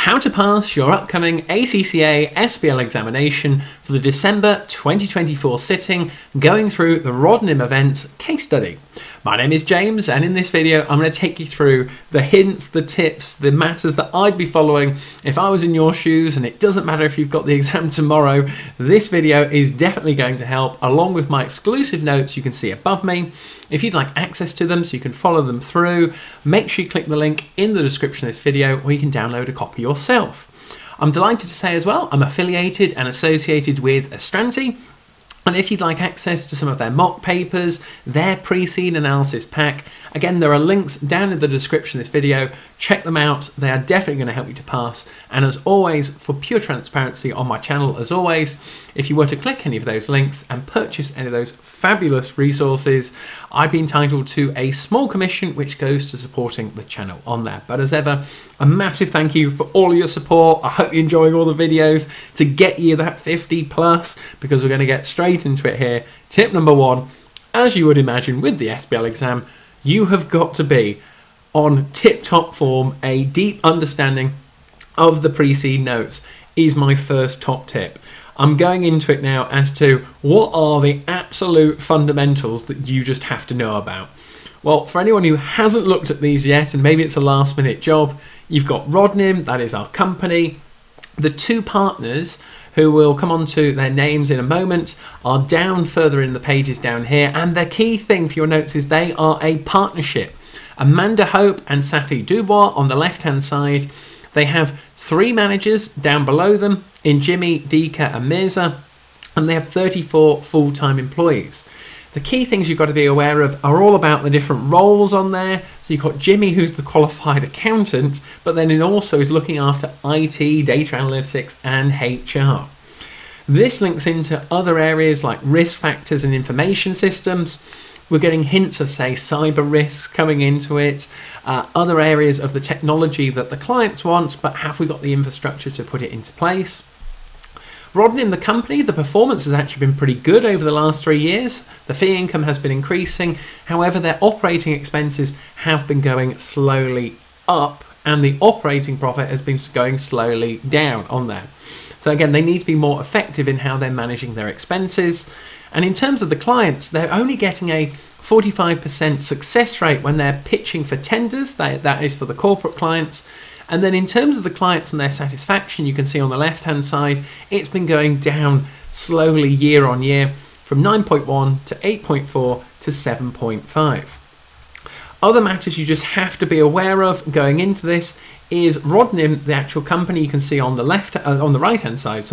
How to pass your upcoming ACCA SBL examination for the December 2024 sitting, going through the Rodnim events case study. My name is James, and in this video I'm going to take you through the hints, the tips, the matters that I'd be following if I was in your shoes, and it doesn't matter if you've got the exam tomorrow. This video is definitely going to help, along with my exclusive notes you can see above me. If you'd like access to them so you can follow them through, make sure you click the link in the description of this video, or you can download a copy yourself. I'm delighted to say as well, I'm affiliated and associated with Astranti. And if you'd like access to some of their mock papers, their pre-scene analysis pack, again, there are links down in the description of this video. Check them out. They are definitely going to help you to pass. And as always, for pure transparency on my channel, as always, if you were to click any of those links and purchase any of those fabulous resources, I'd be entitled to a small commission, which goes to supporting the channel on there. But as ever, a massive thank you for all of your support. I hope you're enjoying all the videos to get you that 50 plus, because we're going to get straight into it here. Tip number one, as you would imagine with the SBL exam, you have got to be on tip-top form. A deep understanding of the pre-scene notes is my first top tip. I'm going into it now as to what are the absolute fundamentals that you just have to know about. Well, for anyone who hasn't looked at these yet, and maybe it's a last minute job, you've got Rodnim, that is our company. The two partners, who will come on to their names in a moment, are down further in the pages down here. And the key thing for your notes is they are a partnership. Amanda Hope and Safi Dubois on the left-hand side. They have 3 managers down below them in Jimmy, Dika and Mirza, and they have 34 full-time employees. The key things you've got to be aware of are all about the different roles on there. So you've got Jimmy, who's the qualified accountant, but then it also is looking after IT, data analytics, and HR. This links into other areas like risk factors and information systems. We're getting hints of, say, cyber risks coming into it, other areas of the technology that the clients want, but have we got the infrastructure to put it into place? Rodnim, the company, the performance has actually been pretty good over the last 3 years. The fee income has been increasing. However, their operating expenses have been going slowly up, and the operating profit has been going slowly down on there. So again, they need to be more effective in how they're managing their expenses. And in terms of the clients, they're only getting a 45% success rate when they're pitching for tenders. That is for the corporate clients. And then in terms of the clients and their satisfaction, you can see on the left-hand side, it's been going down slowly year on year from 9.1 to 8.4 to 7.5. Other matters you just have to be aware of going into this is Rodnim, the actual company you can see on the right-hand side,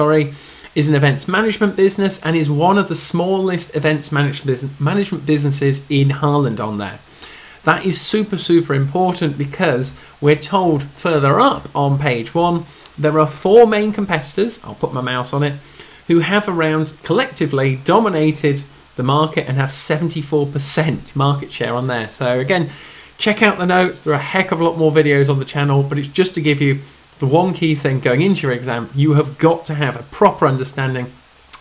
is an events management business and is one of the smallest events management businesses in Harland on there. That is super, super important, because we're told further up on page 1, there are 4 main competitors, I'll put my mouse on it, who have around collectively dominated the market and have 74% market share on there. So again, check out the notes. There are a heck of a lot more videos on the channel, but it's just to give you the one key thing going into your exam. You have got to have a proper understanding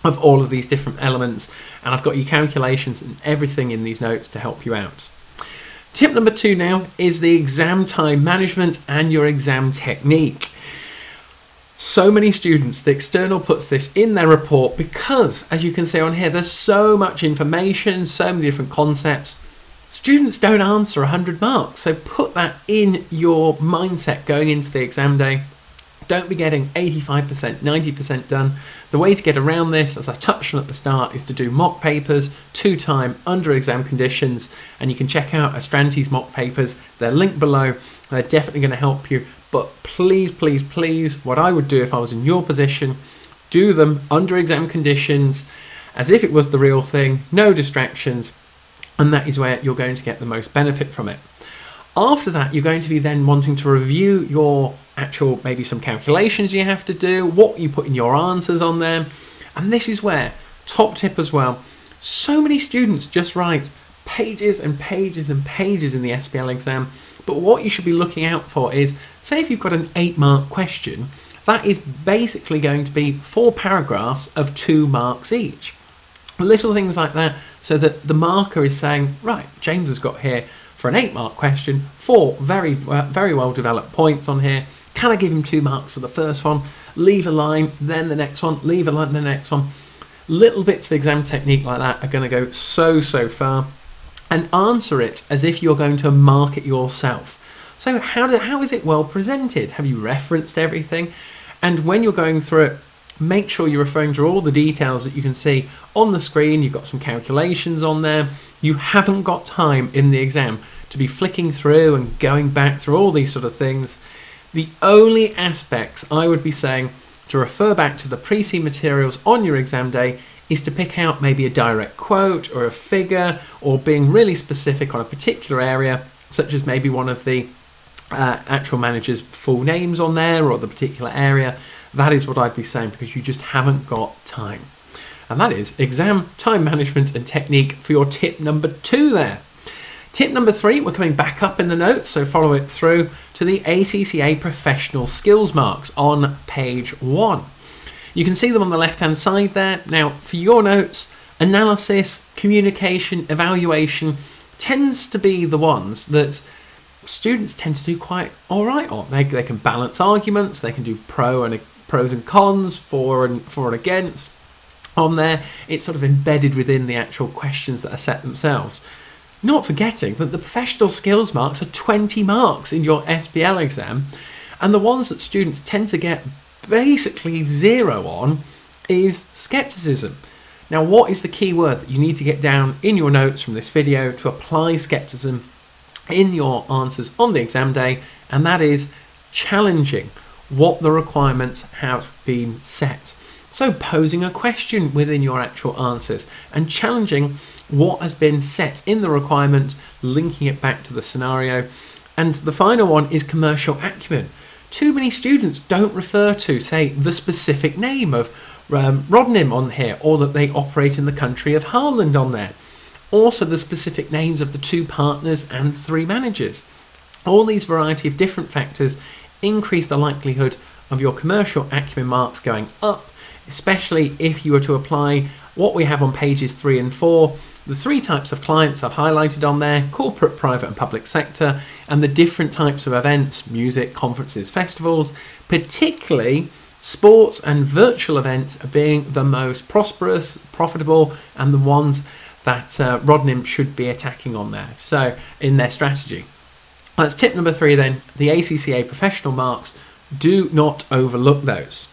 of all of these different elements, and I've got your calculations and everything in these notes to help you out. Tip number 2 now is the exam time management and your exam technique. So many students, the external puts this in their report because, as you can see on here, there's so much information, so many different concepts. Students don't answer 100 marks, so put that in your mindset going into the exam day. Don't be getting 85%, 90% done. The way to get around this, as I touched on at the start, is to do mock papers 2 times under exam conditions, and you can check out Astranti's mock papers. They're linked below. They're definitely going to help you, but please, please, please, what I would do if I was in your position, do them under exam conditions as if it was the real thing, no distractions, and that is where you're going to get the most benefit from it. After that, you're going to be then wanting to review your actual, maybe some calculations you have to do, what you put in your answers on there. And this is where, top tip as well, so many students just write pages and pages and pages in the SBL exam. But what you should be looking out for is, say if you've got an 8-mark question, that is basically going to be 4 paragraphs of 2 marks each. Little things like that, so that the marker is saying, right, James has got here for an 8-mark question 4 very well developed points on here. Can I give him 2 marks for the first one, leave a line, then the next one, leave a line, then the next one? Little bits of exam technique like that are going to go so far. And answer it as if you're going to mark it yourself. So how is it well presented? Have you referenced everything? And when you're going through it, make sure you're referring to all the details that you can see on the screen. You've got some calculations on there. You haven't got time in the exam to be flicking through and going back through all these sort of things. The only aspects I would be saying to refer back to the pre-seen materials on your exam day is to pick out maybe a direct quote or a figure, or being really specific on a particular area, such as maybe one of the actual manager's full names on there, or the particular area. That is what I'd be saying, because you just haven't got time. And that is exam time management and technique for your tip number 2 there. Tip number 3, we're coming back up in the notes, so follow it through to the ACCA professional skills marks on page 1. You can see them on the left-hand side there. Now, for your notes, analysis, communication, evaluation tends to be the ones that students tend to do quite all right on. They can balance arguments, they can do pros and cons, for and against on there. It's sort of embedded within the actual questions that are set themselves. Not forgetting that the professional skills marks are 20 marks in your SBL exam, and the ones that students tend to get basically 0 on is skepticism. Now, what is the key word that you need to get down in your notes from this video to apply skepticism in your answers on the exam day? And that is challenging what the requirements have been set. So posing a question within your actual answers and challenging what has been set in the requirement, linking it back to the scenario. And the final one is commercial acumen. Too many students don't refer to, say, the specific name of Rodnim on here, or that they operate in the country of Harland on there. Also the specific names of the 2 partners and 3 managers. All these variety of different factors increase the likelihood of your commercial acumen marks going up, especially if you were to apply what we have on pages 3 and 4, the 3 types of clients I've highlighted on there: corporate, private and public sector, and the different types of events, music, conferences, festivals, particularly sports and virtual events being the most prosperous, profitable, and the ones that Rodnim should be attacking on there, so in their strategy. That's tip number 3 then, the ACCA professional marks. Do not overlook those.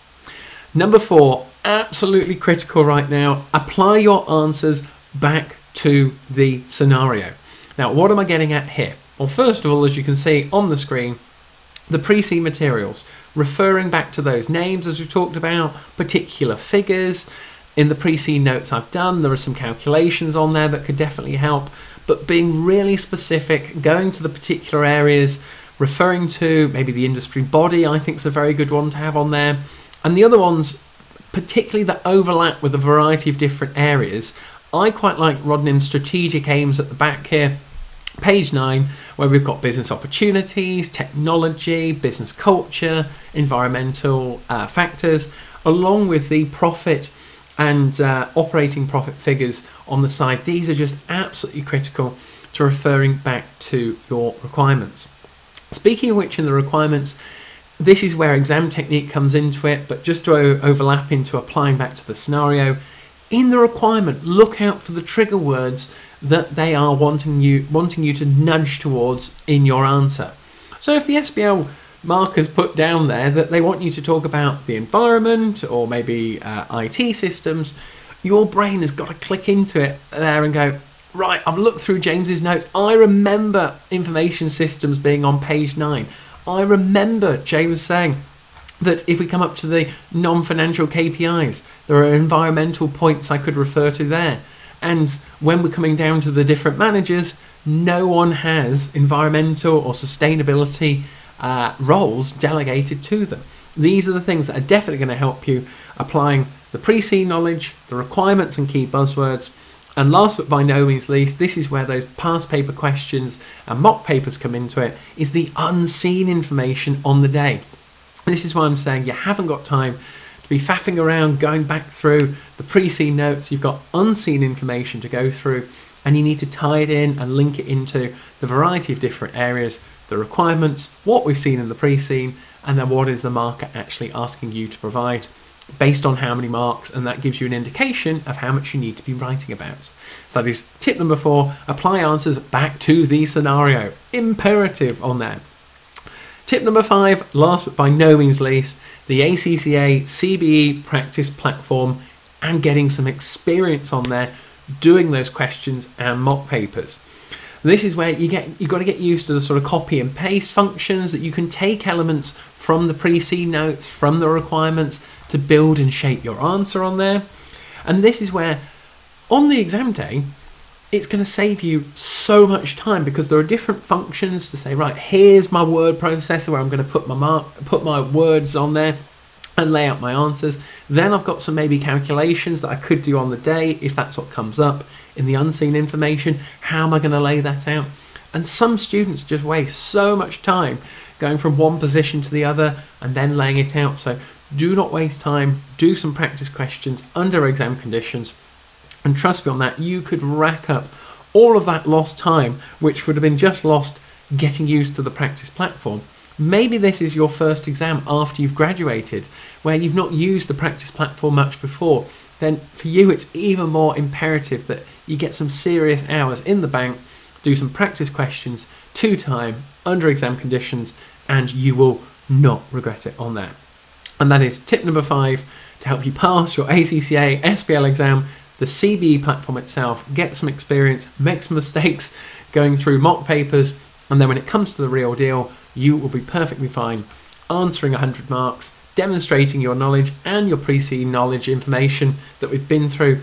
Number 4, absolutely critical right now, apply your answers back to the scenario. Now, what am I getting at here? Well, first of all, as you can see on the screen, the pre-seen materials, referring back to those names as we talked about, particular figures. In the pre-seen notes I've done, there are some calculations on there that could definitely help, but being really specific, going to the particular areas, referring to maybe the industry body, I think is a very good one to have on there. And the other ones, particularly that overlap with a variety of different areas. I quite like Rodnim's strategic aims at the back here, page 9, where we've got business opportunities, technology, business culture, environmental factors, along with the profit and operating profit figures on the side. These are just absolutely critical to referring back to your requirements. Speaking of which, in the requirements, this is where exam technique comes into it, but just to overlap into applying back to the scenario, in the requirement, look out for the trigger words that they are wanting you to nudge towards in your answer. So if the SBL markers put down there that they want you to talk about the environment or maybe IT systems, your brain has got to click into it there and go, right, I've looked through James's notes. I remember information systems being on page 9. I remember James saying that if we come up to the non-financial KPIs, there are environmental points I could refer to there. And when we're coming down to the different managers, no one has environmental or sustainability roles delegated to them. These are the things that are definitely going to help you applying the pre-seen knowledge, the requirements and key buzzwords. And last but by no means least, this is where those past paper questions and mock papers come into it, is the unseen information on the day. This is why I'm saying you haven't got time to be faffing around, going back through the pre-seen notes. You've got unseen information to go through, and you need to tie it in and link it into the variety of different areas, the requirements, what we've seen in the pre-seen, and then what is the marker actually asking you to provide based on how many marks, and that gives you an indication of how much you need to be writing about. So that is tip number 4, apply answers back to the scenario. Imperative on that. Tip number 5, last but by no means least, the ACCA CBE practice platform and getting some experience on there doing those questions and mock papers. This is where you've got to get used to the sort of copy and paste functions, that you can take elements from the pre-C notes, from the requirements, to build and shape your answer on there. And this is where, on the exam day, it's going to save you so much time, because there are different functions to say, right, here's my word processor where I'm going to put my words on there and lay out my answers. Then I've got some maybe calculations that I could do on the day if that's what comes up in the unseen information. How am I going to lay that out? And some students just waste so much time going from one position to the other and then laying it out. So do not waste time. Do some practice questions under exam conditions, and trust me on that, you could rack up all of that lost time, which would have been just lost getting used to the practice platform. Maybe this is your first exam after you've graduated, where you've not used the practice platform much before. Then for you, it's even more imperative that you get some serious hours in the bank, do some practice questions to time under exam conditions, and you will not regret it on that. And that is tip number 5 to help you pass your ACCA SBL exam. The CBE platform itself, get some experience, make some mistakes going through mock papers, and then when it comes to the real deal, you will be perfectly fine answering 100 marks, demonstrating your knowledge and your pre-C knowledge information that we've been through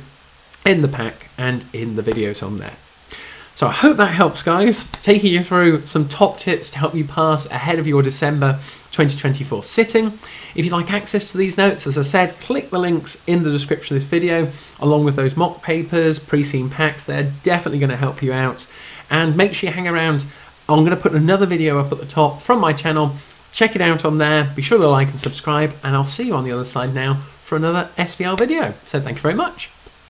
in the pack and in the videos on there. So I hope that helps, guys, taking you through some top tips to help you pass ahead of your December 2024 sitting. If you'd like access to these notes, as I said, click the links in the description of this video, along with those mock papers, pre-seen packs. They're definitely going to help you out. And make sure you hang around. I'm going to put another video up at the top from my channel. Check it out on there. Be sure to like and subscribe, and I'll see you on the other side now for another SBL video. So thank you very much.